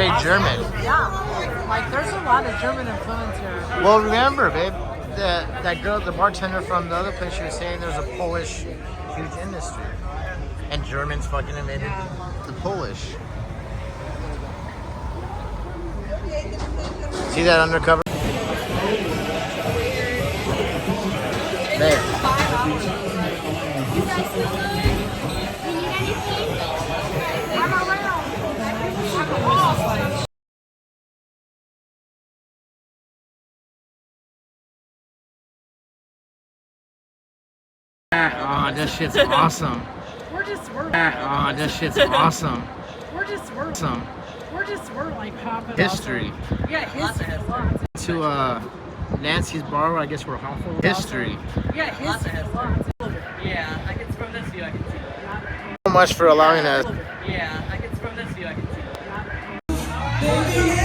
very German. Yeah, like there's a lot of German influence here. Well, remember, babe, that girl, the bartender from the other place, she was saying there's a Polish huge industry. And Germans fucking invented the Polish. See that undercover? There. Oh, this shit's awesome. We're Oh, this shit's awesome. we're like popping History. Yeah, history. To Nancy's bar, I guess we're hopeful. History. Yeah, history. Yeah, I can from this view. I can see. So much for allowing us. Yeah, I can from this view. I can see.